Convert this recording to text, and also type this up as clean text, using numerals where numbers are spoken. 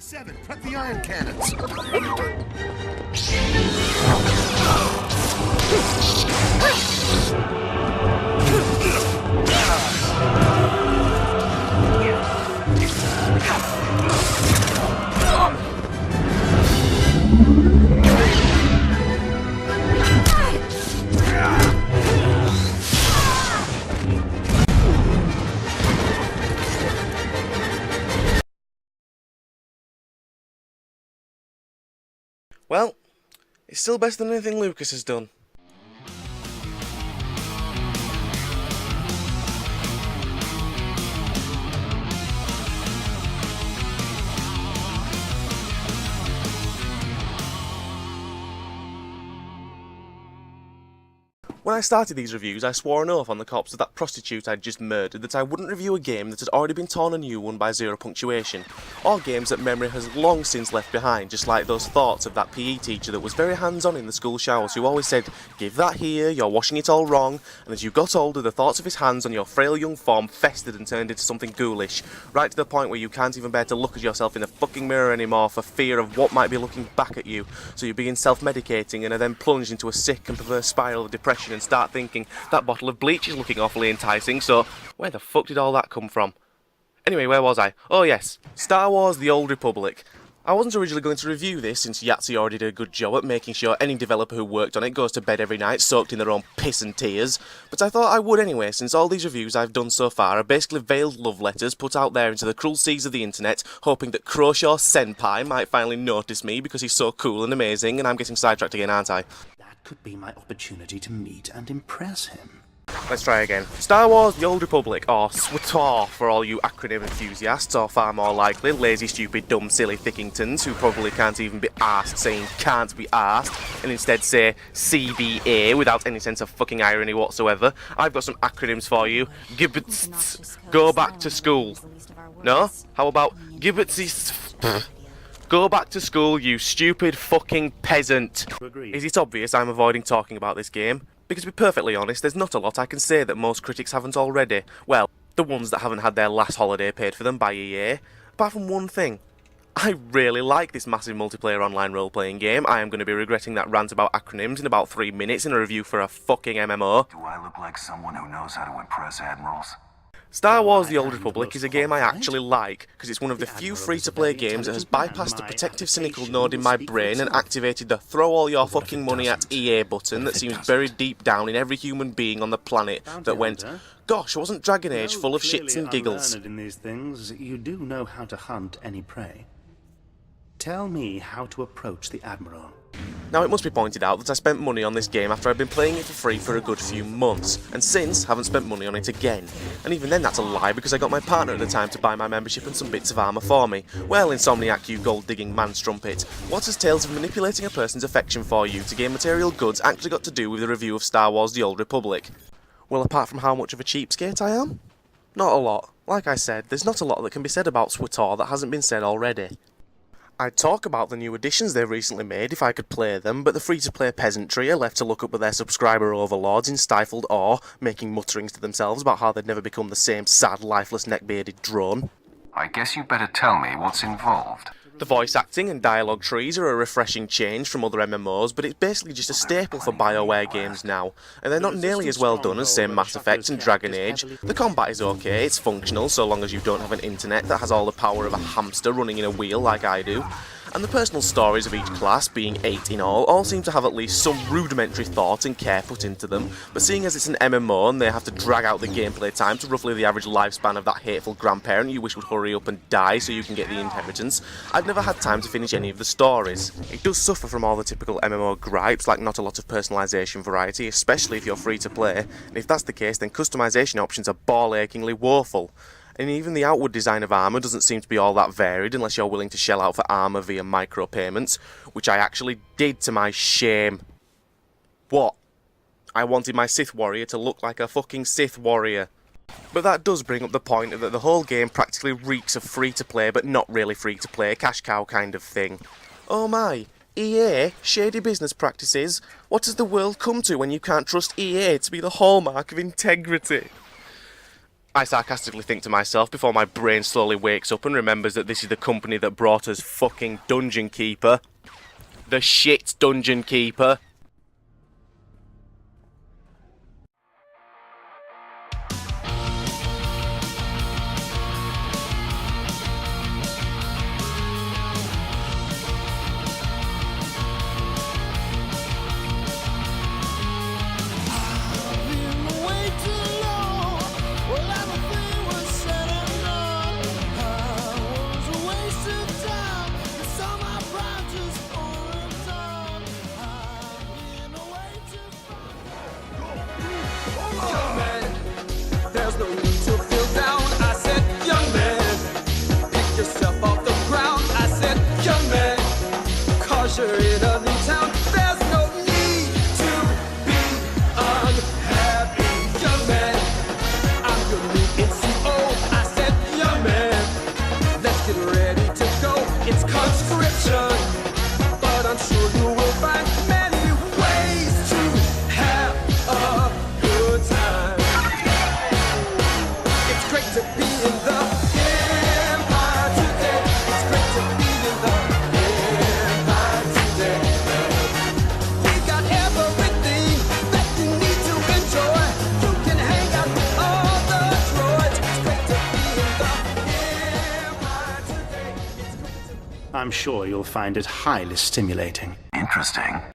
7, prep the iron cannons. Well, it's still better than anything Lucas has done. When I started these reviews, I swore an oath on the corpse of that prostitute I'd just murdered that I wouldn't review a game that had already been torn a new one by 0 punctuation, or games that memory has long since left behind, just like those thoughts of that PE teacher that was very hands-on in the school showers who always said, "Give that here, you're washing it all wrong," and as you got older, the thoughts of his hands on your frail young form festered and turned into something ghoulish, right to the point where you can't even bear to look at yourself in the fucking mirror anymore for fear of what might be looking back at you, so you begin self-medicating and are then plunged into a sick and perverse spiral of depression and start thinking, that bottle of bleach is looking awfully enticing, so where the fuck did all that come from? Anyway, where was I? Oh yes, Star Wars The Old Republic. I wasn't originally going to review this since Yahtzee already did a good job at making sure any developer who worked on it goes to bed every night soaked in their own piss and tears, but I thought I would anyway since all these reviews I've done so far are basically veiled love letters put out there into the cruel seas of the internet, hoping that Croshaw Senpai might finally notice me because he's so cool and amazing, and I'm getting sidetracked again, aren't I? That could be my opportunity to meet and impress him. Let's try again. Star Wars The Old Republic, or SWTOR for all you acronym enthusiasts, or far more likely, lazy, stupid, dumb, silly Thickingtons who probably can't even be arsed saying can't be arsed, and instead say CBA without any sense of fucking irony whatsoever. I've got some acronyms for you. Gibbets, go back to school. No? How about Gibbets? Go back to school, you stupid fucking peasant. Is it obvious I'm avoiding talking about this game? Because to be perfectly honest, there's not a lot I can say that most critics haven't already. Well, the ones that haven't had their last holiday paid for them by EA. Apart from one thing. I really like this massive multiplayer online role-playing game. I am going to be regretting that rant about acronyms in about 3 minutes in a review for a fucking MMO. Do I look like someone who knows how to impress admirals? Star Wars The Old Republic is a game I actually like, because it's one of the few free-to-play games that has bypassed the protective cynical node in my brain and activated the throw all your fucking money at EA button that seems buried deep down in every human being on the planet that went, gosh, wasn't Dragon Age full of shits and giggles? In these things, you do know how to hunt any prey. Tell me how to approach the Admiral. Now it must be pointed out that I spent money on this game after I'd been playing it for free for a good few months, and since haven't spent money on it again. And even then that's a lie because I got my partner at the time to buy my membership and some bits of armour for me. Well, Insomniac, you gold-digging man-strumpet, what has tales of manipulating a person's affection for you to gain material goods actually got to do with the review of Star Wars The Old Republic? Well, apart from how much of a cheapskate I am? Not a lot. Like I said, there's not a lot that can be said about SWTOR that hasn't been said already. I'd talk about the new additions they've recently made if I could play them, but the free-to-play peasantry are left to look up at their subscriber overlords in stifled awe, making mutterings to themselves about how they'd never become the same sad, lifeless, neck-bearded drone. I guess you better tell me what's involved. The voice acting and dialogue trees are a refreshing change from other MMOs, but it's basically just a staple for BioWare games now, and they're not nearly as well done as, say, Mass Effect and Dragon Age. The combat is okay, it's functional so long as you don't have an internet that has all the power of a hamster running in a wheel like I do. And the personal stories of each class, being 8 in all seem to have at least some rudimentary thought and care put into them, but seeing as it's an MMO and they have to drag out the gameplay time to roughly the average lifespan of that hateful grandparent you wish would hurry up and die so you can get the inheritance, I've never had time to finish any of the stories. It does suffer from all the typical MMO gripes, like not a lot of personalisation variety, especially if you're free to play, and if that's the case then customization options are ball-achingly woeful. And even the outward design of armour doesn't seem to be all that varied unless you're willing to shell out for armour via micropayments, which I actually did to my shame. What? I wanted my Sith warrior to look like a fucking Sith warrior. But that does bring up the point that the whole game practically reeks of free-to-play but not really free-to-play, cash cow kind of thing. Oh my, EA, shady business practices? What has the world come to when you can't trust EA to be the hallmark of integrity? I sarcastically think to myself before my brain slowly wakes up and remembers that this is the company that brought us fucking Dungeon Keeper. The shit Dungeon Keeper. You're in a new town, there's no need to be unhappy, young man. I'm your new NCO, I said, young man. Let's get ready to go, it's conscription. But I'm sure you will find many ways to have a good time. It's great to be in the Empire today. It's great to be in the I'm sure you'll find it highly stimulating. Interesting.